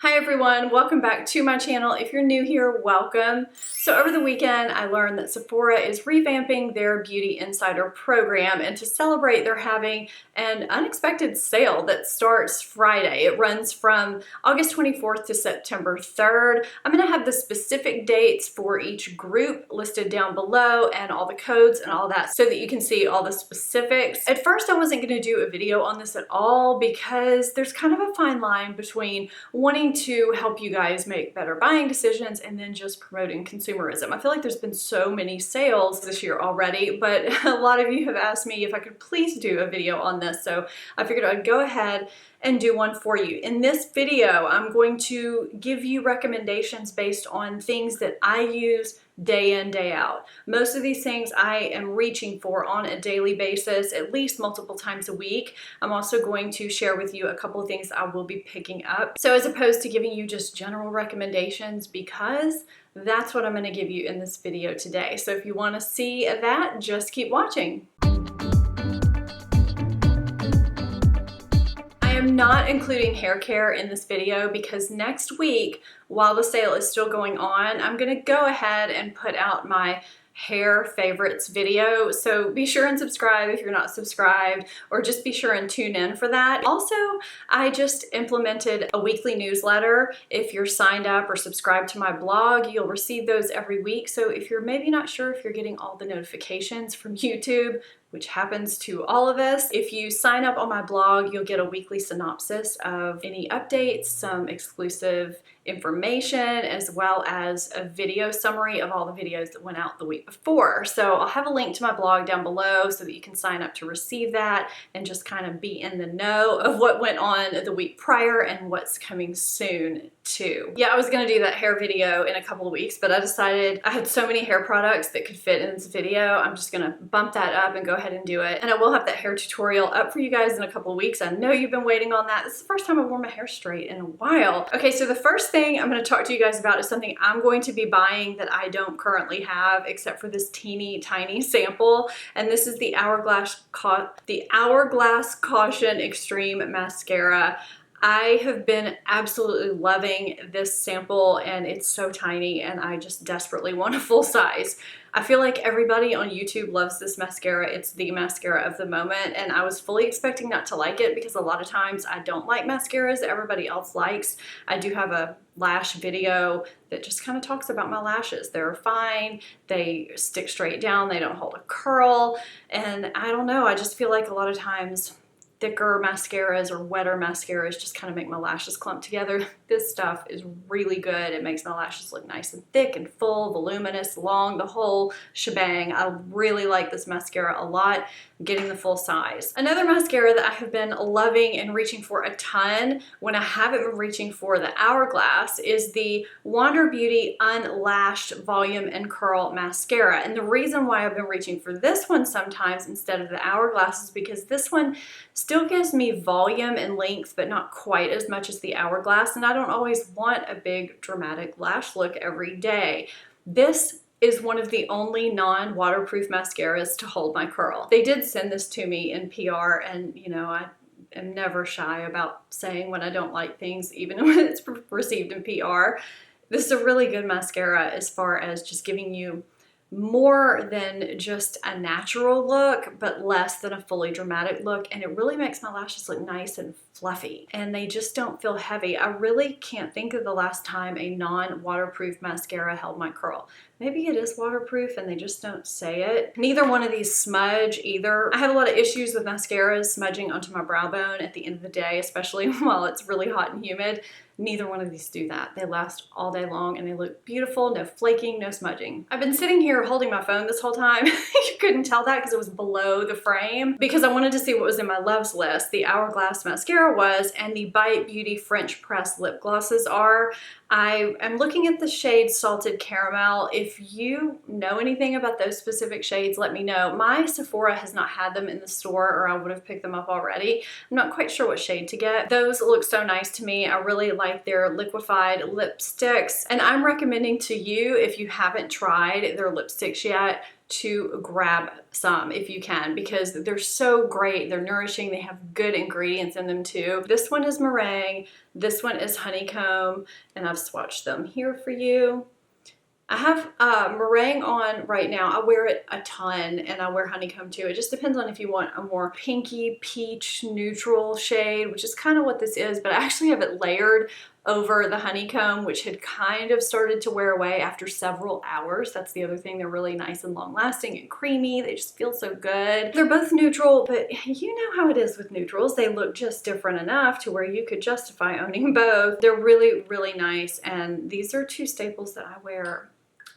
Hi everyone, welcome back to my channel. If you're new here, welcome. So over the weekend, I learned that Sephora is revamping their Beauty Insider program, and to celebrate, they're having an unexpected sale that starts Friday. It runs from August 24th to September 3rd. I'm gonna have the specific dates for each group listed down below and all the codes and all that so that you can see all the specifics. At first, I wasn't gonna do a video on this at all because there's kind of a fine line between wanting to help you guys make better buying decisions and then just promoting consumerism. I feel like there's been so many sales this year already, but a lot of you have asked me if I could please do a video on this, so I figured I'd go ahead and do one for you. In this video, I'm going to give you recommendations based on things that I use day in, day out. Most of these things I am reaching for on a daily basis, at least multiple times a week. I'm also going to share with you a couple of things I will be picking up. So as opposed to giving you just general recommendations, because that's what I'm going to give you in this video today. So if you want to see that, just keep watching. I'm not including hair care in this video because next week, while the sale is still going on, I'm gonna go ahead and put out my hair favorites video. So be sure and subscribe if you're not subscribed, or just be sure and tune in for that. Also, I just implemented a weekly newsletter. If you're signed up or subscribed to my blog, you'll receive those every week. So if you're maybe not sure if you're getting all the notifications from YouTube, which happens to all of us, if you sign up on my blog, you'll get a weekly synopsis of any updates, some exclusive information, as well as a video summary of all the videos that went out the week before. So I'll have a link to my blog down below so that you can sign up to receive that and just kind of be in the know of what went on the week prior and what's coming soon too. Yeah, I was gonna do that hair video in a couple of weeks, but I decided I had so many hair products that could fit in this video. I'm just gonna bump that up and go ahead and do it. And I will have that hair tutorial up for you guys in a couple of weeks. I know you've been waiting on that. This is the first time I've worn my hair straight in a while. Okay, so the first thing I'm gonna talk to you guys about is something I'm going to be buying that I don't currently have, except for this teeny tiny sample. And this is the Hourglass Caution Extreme Mascara. I have been absolutely loving this sample, and it's so tiny, and I just desperately want a full size. I feel like everybody on YouTube loves this mascara. It's the mascara of the moment, and I was fully expecting not to like it because a lot of times I don't like mascaras that everybody else likes. I do have a lash video that just kind of talks about my lashes. They're fine, they stick straight down, they don't hold a curl, and I don't know, I just feel like a lot of times thicker mascaras or wetter mascaras just kind of make my lashes clump together. This stuff is really good. It makes my lashes look nice and thick and full, voluminous, long, the whole shebang. I really like this mascara a lot. I'm getting the full size. Another mascara that I have been loving and reaching for a ton when I haven't been reaching for the Hourglass is the Wander Beauty Unlatched Volume and Curl Mascara. And the reason why I've been reaching for this one sometimes instead of the Hourglass is because this one still gives me volume and length, but not quite as much as the Hourglass, and I don't always want a big dramatic lash look every day. This is one of the only non-waterproof mascaras to hold my curl. They did send this to me in PR, and you know, I am never shy about saying when I don't like things, even when it's received in PR. This is a really good mascara as far as just giving you more than just a natural look, but less than a fully dramatic look, and it really makes my lashes look nice and fluffy, and they just don't feel heavy. I really can't think of the last time a non-waterproof mascara held my curl. Maybe it is waterproof and they just don't say it. Neither one of these smudge either. I have a lot of issues with mascaras smudging onto my brow bone at the end of the day, especially while it's really hot and humid. Neither one of these do that. They last all day long and they look beautiful, no flaking, no smudging. I've been sitting here holding my phone this whole time. You couldn't tell that because it was below the frame, because I wanted to see what was in my loves list. The Hourglass mascara was, and the Bite Beauty French Press lip glosses are. I am looking at the shade Salted Caramel. If you know anything about those specific shades, let me know. My Sephora has not had them in the store, or I would have picked them up already. I'm not quite sure what shade to get. Those look so nice to me. I really like their liquefied lipsticks, and I'm recommending to you, if you haven't tried their lipsticks yet, to grab some if you can, because they're so great. They're nourishing. They have good ingredients in them too. This one is meringue. This one is honeycomb, and I've swatched them here for you. I have meringue on right now. I wear it a ton, and I wear honeycomb too. It just depends on if you want a more pinky peach neutral shade, which is kind of what this is, but I actually have it layered over the honeycomb, which had kind of started to wear away after several hours. That's the other thing. They're really nice and long lasting and creamy. They just feel so good. They're both neutral, but you know how it is with neutrals. They look just different enough to where you could justify owning both. They're really, really nice, and these are two staples that I wear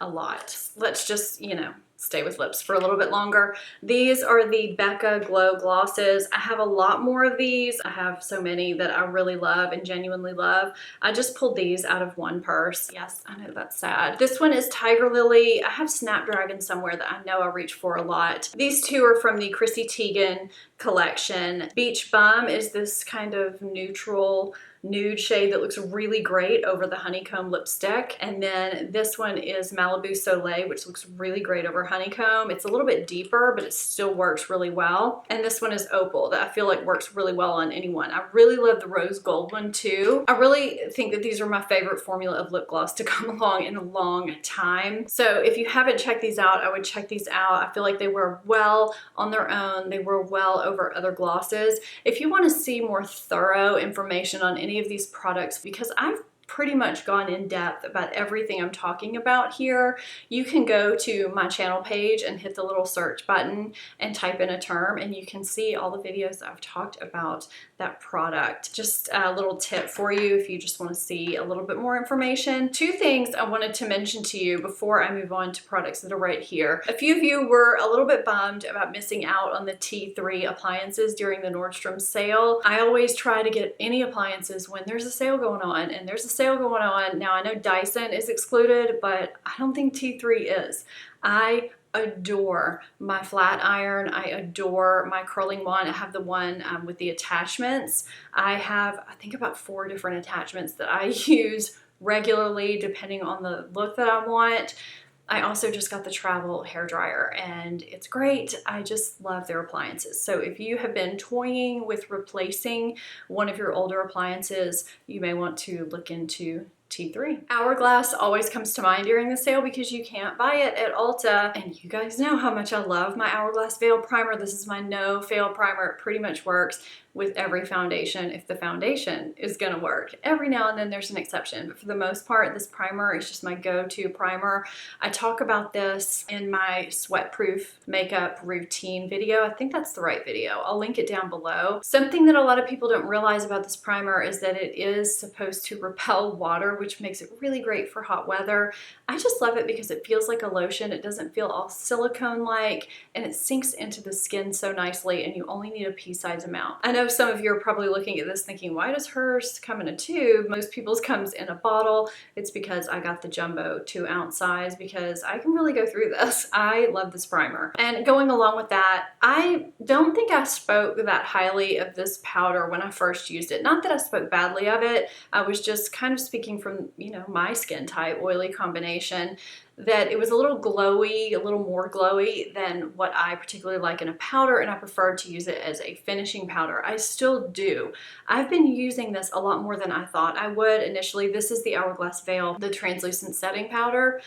a lot. Let's just, you know, stay with lips for a little bit longer. These are the Becca Glow Glosses. I have a lot more of these. I have so many that I really love and genuinely love. I just pulled these out of one purse. Yes, I know that's sad. This one is Tiger Lily. I have Snapdragon somewhere that I know I reach for a lot. These two are from the Chrissy Teigen collection. Beach Bum is this kind of neutral nude shade that looks really great over the honeycomb lipstick. And then this one is Malibu Soleil, which looks really great over honeycomb. It's a little bit deeper, but it still works really well. And this one is Opal, that I feel like works really well on anyone. I really love the rose gold one too. I really think that these are my favorite formula of lip gloss to come along in a long time. So if you haven't checked these out, I would check these out. I feel like they wear well on their own. They wear well over other glosses. If you want to see more thorough information on any of these products, because I've pretty much gone in depth about everything I'm talking about here, you can go to my channel page and hit the little search button and type in a term, and you can see all the videos I've talked about that product. Just a little tip for you if you just want to see a little bit more information. Two things I wanted to mention to you before I move on to products that are right here. A few of you were a little bit bummed about missing out on the T3 appliances during the Nordstrom sale. I always try to get any appliances when there's a sale going on, and there's a sale going on. Now I know Dyson is excluded, but I don't think T3 is. I adore my flat iron. I adore my curling wand. I have the one with the attachments. I have, I think, about 4 different attachments that I use regularly depending on the look that I want. I also just got the travel hairdryer, and it's great. I just love their appliances. So if you have been toying with replacing one of your older appliances, you may want to look into T3. Hourglass always comes to mind during the sale because you can't buy it at Ulta, and you guys know how much I love my Hourglass Veil Primer. This is my no fail primer. It pretty much works with every foundation if the foundation is gonna work. Every now and then there's an exception, but for the most part, this primer is just my go-to primer. I talk about this in my sweat-proof makeup routine video. I think that's the right video. I'll link it down below. Something that a lot of people don't realize about this primer is that it is supposed to repel water, which makes it really great for hot weather. I just love it because it feels like a lotion. It doesn't feel all silicone-like, and it sinks into the skin so nicely, and you only need a pea-sized amount. I know some of you are probably looking at this thinking, why does hers come in a tube? Most people's comes in a bottle. It's because I got the jumbo 2-ounce size because I can really go through this. I love this primer. And going along with that, I don't think I spoke that highly of this powder when I first used it. Not that I spoke badly of it. I was just kind of speaking from, you know, my skin type, oily combination, that it was a little glowy, a little more glowy than what I particularly like in a powder, and I preferred to use it as a finishing powder. I still do. I've been using this a lot more than I thought I would initially. This is the Hourglass Veil, the translucent setting powder.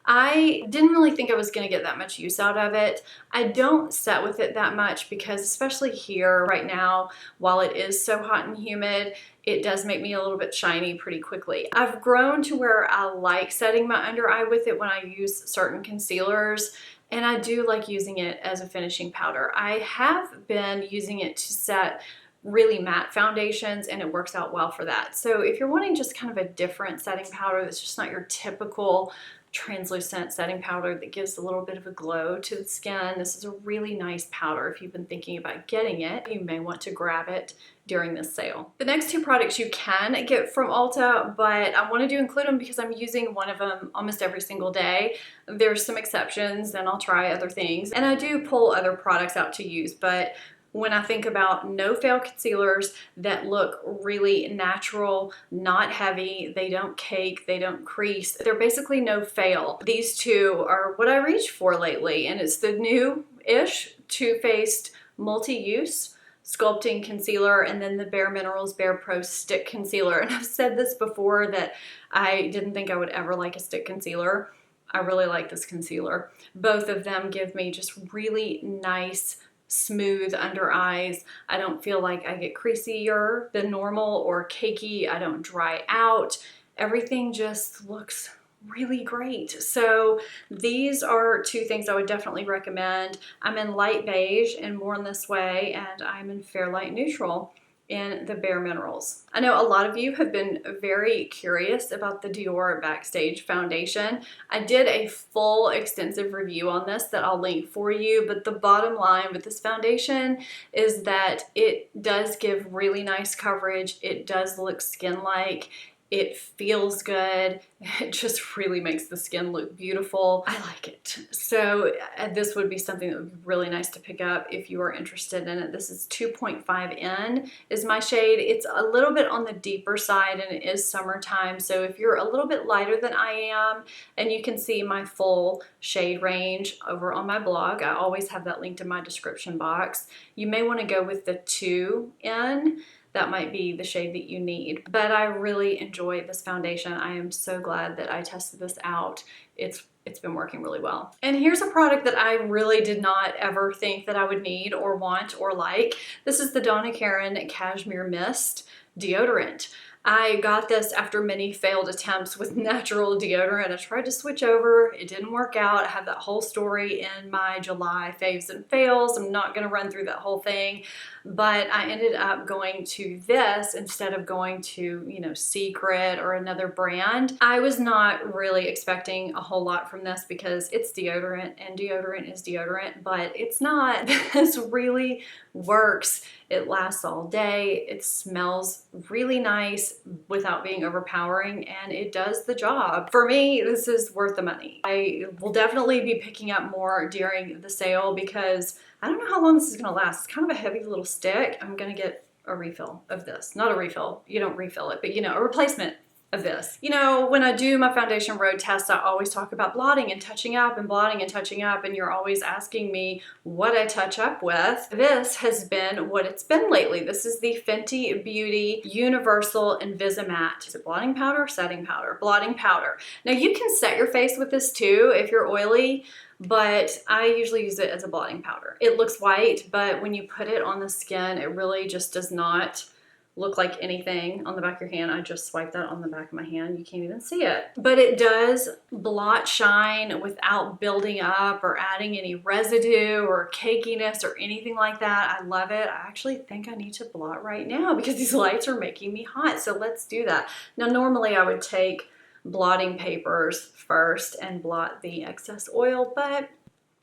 I didn't really think I was going to get that much use out of it. I don't set with it that much because, especially here right now, while it is so hot and humid, it does make me a little bit shiny pretty quickly. I've grown to where I like setting my under eye with it when I use certain concealers, and I do like using it as a finishing powder. I have been using it to set really matte foundations, and it works out well for that. So if you're wanting just kind of a different setting powder that's just not your typical translucent setting powder that gives a little bit of a glow to the skin, this is a really nice powder. If you've been thinking about getting it, you may want to grab it during this sale. The next 2 products you can get from Ulta, but I wanted to include them because I'm using one of them almost every single day. There's some exceptions, and I'll try other things, and I do pull other products out to use, but when I think about no fail concealers that look really natural, not heavy, they don't cake, they don't crease, they're basically no fail. These two are what I reach for lately, and it's the new-ish Too Faced Multi-Use Sculpting Concealer, and then the Bare Minerals Bare Pro Stick Concealer. And I've said this before that I didn't think I would ever like a stick concealer. I really like this concealer. Both of them give me just really nice, smooth under eyes. I don't feel like I get creasier than normal or cakey. I don't dry out. Everything just looks really great. So these are two things I would definitely recommend. I'm in light beige and more in this way, and I'm in fair light neutral in the Bare Minerals. I know a lot of you have been very curious about the Dior Backstage Foundation. I did a full extensive review on this that I'll link for you, but the bottom line with this foundation is that it does give really nice coverage. It does look skin-like. It feels good. It just really makes the skin look beautiful. I like it. So this would be something that would be really nice to pick up if you are interested in it. This is 2.5N is my shade. It's a little bit on the deeper side and it is summertime. So if you're a little bit lighter than I am, and you can see my full shade range over on my blog, I always have that linked in my description box. You may want to go with the 2N. That might be the shade that you need. But I really enjoy this foundation. I am so glad that I tested this out. It's been working really well. And here's a product that I really did not ever think that I would need or want or like. This is the Donna Cashmere Mist Deodorant. I got this after many failed attempts with natural deodorant. I tried to switch over. It didn't work out. I have that whole story in my July faves and fails. I'm not going to run through that whole thing, but I ended up going to this instead of going to, you know, Secret or another brand. I was not really expecting a whole lot from this because it's deodorant and deodorant is deodorant, but it's not. This really works. It lasts all day. It smells really nice without being overpowering, and it does the job. For me, this is worth the money. I will definitely be picking up more during the sale because I don't know how long this is gonna last. It's kind of a heavy little stick. I'm gonna get a refill of this. Not a refill, you don't refill it, but you know, a replacement of this. You know, when I do my foundation road test, I always talk about blotting and touching up and blotting and touching up, and you're always asking me what I touch up with. This has been what it's been lately. This is the Fenty Beauty Universal Invisimatte. Is it blotting powder or setting powder? Blotting powder. Now you can set your face with this too if you're oily, but I usually use it as a blotting powder. It looks white, but when you put it on the skin, it really just does not look like anything on the back of your hand. I just swiped that on the back of my hand. You can't even see it. But it does blot shine without building up or adding any residue or cakiness or anything like that. I love it. I actually think I need to blot right now because these lights are making me hot. So let's do that. Now, normally I would take blotting papers first and blot the excess oil, but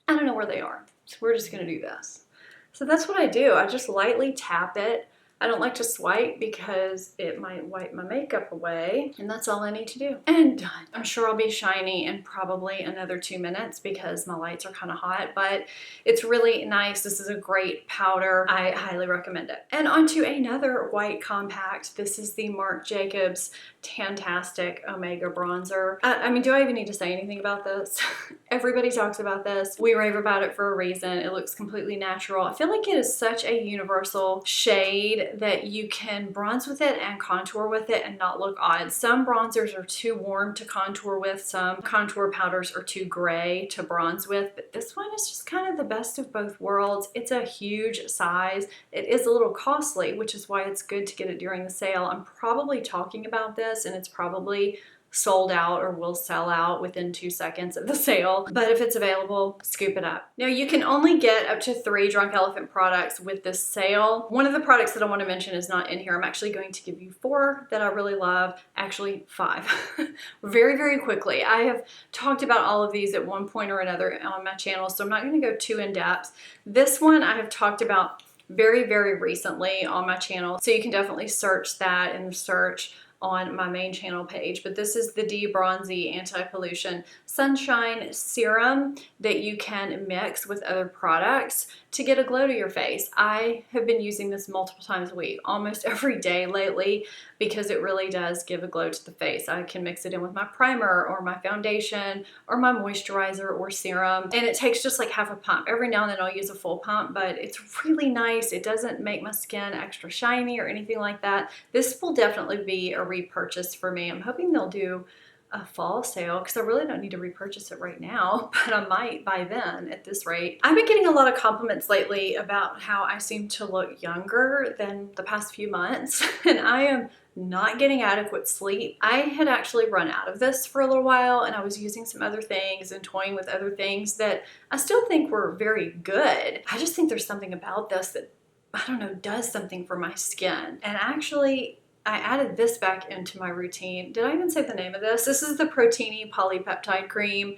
I don't know where they are. So we're just gonna do this. So that's what I do. I just lightly tap it. I don't like to swipe because it might wipe my makeup away, and that's all I need to do. And done. I'm sure I'll be shiny in probably another 2 minutes because my lights are kind of hot, but it's really nice. This is a great powder. I highly recommend it. And onto another white compact. This is the Marc Jacobs Tantastic Omega Bronzer. I mean, do I even need to say anything about this? Everybody talks about this. We rave about it for a reason. It looks completely natural. I feel like it is such a universal shade that you can bronze with it and contour with it and not look odd. Some bronzers are too warm to contour with, some contour powders are too gray to bronze with, but this one is just kind of the best of both worlds. It's a huge size. It is a little costly, which is why it's good to get it during the sale. I'm probably talking about this and it's probably sold out or will sell out within 2 seconds of the sale, but if it's available, scoop it up. Now you can only get up to 3 Drunk Elephant products with this sale. One of the products that I want to mention is not in here. I'm actually going to give you 4 that I really love, actually 5. very, very quickly. I have talked about all of these at one point or another on my channel, so I'm not going to go too in depth. This one I have talked about very, very recently on my channel, so you can definitely search that in the search on my main channel page, but this is the D-Bronzy Anti-Pollution Sunshine Serum that you can mix with other products to get a glow to your face. I have been using this multiple times a week, almost every day lately, because it really does give a glow to the face. I can mix it in with my primer or my foundation or my moisturizer or serum, and it takes just like half a pump. Every now and then I'll use a full pump, but it's really nice. It doesn't make my skin extra shiny or anything like that. This will definitely be a repurchase for me. I'm hoping they'll do a fall sale because I really don't need to repurchase it right now, but I might by then at this rate. I've been getting a lot of compliments lately about how I seem to look younger than the past few months, and I am not getting adequate sleep. I had actually run out of this for a little while, and I was using some other things and toying with other things that I still think were very good. I just think there's something about this that, I don't know, does something for my skin. And actually, I added this back into my routine. Did I even say the name of this? This is the Proteini Polypeptide Cream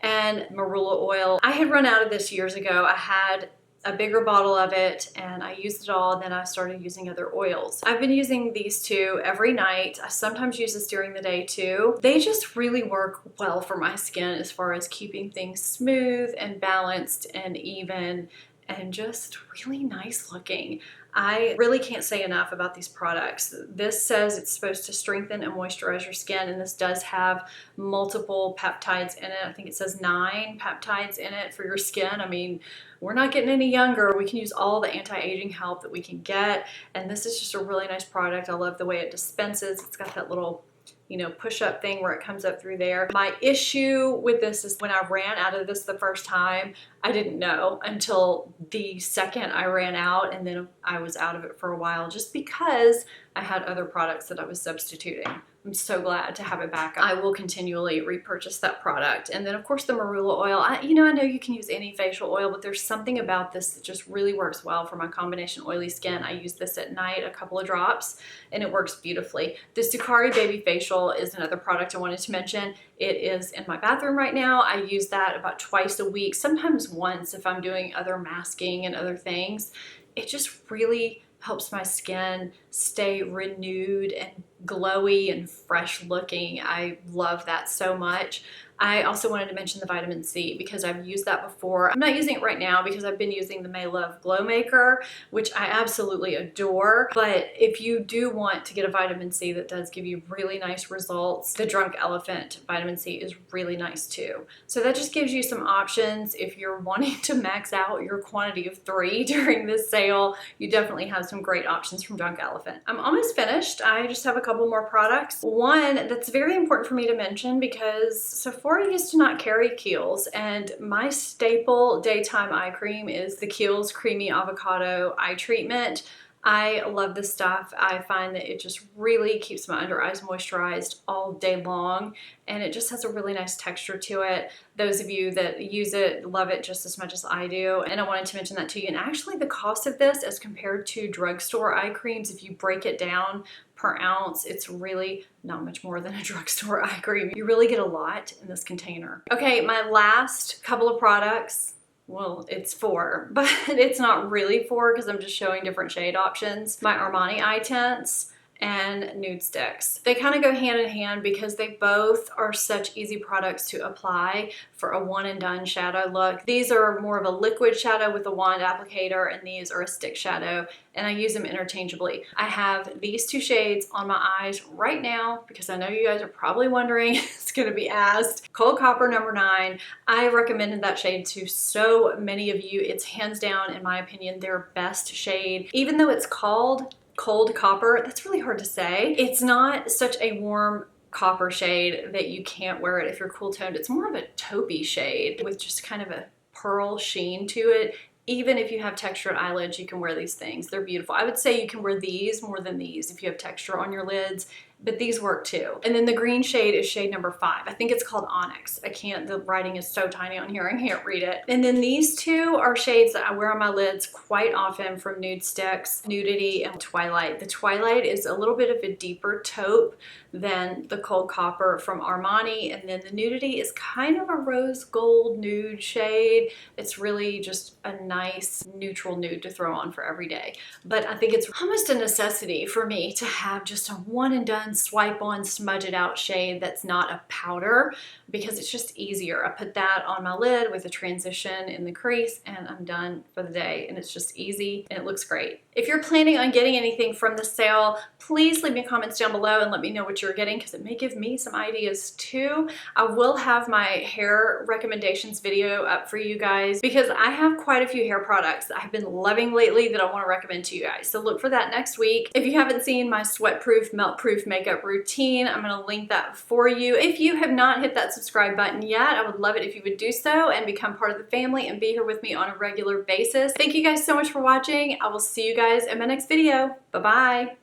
and Marula Oil. I had run out of this years ago. I had a bigger bottle of it and I used it all, and then I started using other oils. I've been using these two every night. I sometimes use this during the day too. They just really work well for my skin as far as keeping things smooth and balanced and even and just really nice looking. I really can't say enough about these products. This says it's supposed to strengthen and moisturize your skin, and this does have multiple peptides in it. I think it says 9 peptides in it for your skin. I mean, we're not getting any younger. We can use all the anti-aging help that we can get, and this is just a really nice product. I love the way it dispenses. It's got that little, you know, push-up thing where it comes up through there. My issue with this is when I ran out of this the first time, I didn't know until the second I ran out, and then I was out of it for a while just because I had other products that I was substituting. I'm so glad to have it back. I will continually repurchase that product. And then of course the Marula Oil. I know you can use any facial oil, but there's something about this that just really works well for my combination oily skin. I use this at night, a couple of drops, and it works beautifully. This Dakari Baby Facial is another product I wanted to mention. It is in my bathroom right now. I use that about twice a week, sometimes once if I'm doing other masking and other things. It just really helps my skin stay renewed and glowy and fresh looking. I love that so much. I also wanted to mention the vitamin C because I've used that before. I'm not using it right now because I've been using the May Love Glow Maker, which I absolutely adore. But if you do want to get a vitamin C that does give you really nice results, the Drunk Elephant vitamin C is really nice too. So that just gives you some options. If you're wanting to max out your quantity of 3 during this sale, you definitely have some great options from Drunk Elephant. I'm almost finished. I just have a couple more products. One that's very important for me to mention because Sephora used to not carry Kiehl's, and my staple daytime eye cream is the Kiehl's Creamy Avocado Eye Treatment. I love this stuff. I find that it just really keeps my under eyes moisturized all day long, and it just has a really nice texture to it. Those of you that use it love it just as much as I do, and I wanted to mention that to you. And actually the cost of this as compared to drugstore eye creams, if you break it down per ounce, it's really not much more than a drugstore eye cream. You really get a lot in this container. Okay, my last couple of products, well, it's 4, but it's not really 4 because I'm just showing different shade options. My Armani eye tints and Nude Stix. They kind of go hand in hand because they both are such easy products to apply for a one and done shadow look. These are more of a liquid shadow with a wand applicator, and these are a stick shadow, and I use them interchangeably. I have these 2 shades on my eyes right now because I know you guys are probably wondering, it's gonna be asked. Cold Copper number 9. I recommended that shade to so many of you. It's hands down, in my opinion, their best shade. Even though it's called Cold Copper, that's really hard to say. It's not such a warm copper shade that you can't wear it if you're cool toned. It's more of a taupey shade with just kind of a pearl sheen to it. Even if you have textured eyelids, you can wear these things. They're beautiful. I would say you can wear these more than these if you have texture on your lids, but these work too. And then the green shade is shade number 5. I think it's called Onyx. The writing is so tiny on here, I can't read it. And then these 2 are shades that I wear on my lids quite often from Nude Stix, Nudity, and Twilight. The Twilight is a little bit of a deeper taupe than the Cold Copper from Armani. And then the Nudity is kind of a rose gold nude shade. It's really just a nice neutral nude to throw on for every day. But I think it's almost a necessity for me to have just a one and done swipe on, smudge it out shade that's not a powder, because it's just easier. I put that on my lid with a transition in the crease and I'm done for the day, and it's just easy and it looks great. If you're planning on getting anything from the sale, please leave me comments down below and let me know what you're getting, because it may give me some ideas too. I will have my hair recommendations video up for you guys because I have quite a few hair products that I've been loving lately that I want to recommend to you guys. So look for that next week. If you haven't seen my sweat-proof, melt-proof makeup routine, I'm going to link that for you. If you have not hit that subscribe button yet, I would love it if you would do so and become part of the family and be here with me on a regular basis. Thank you guys so much for watching. I will see you guys in my next video. Bye-bye.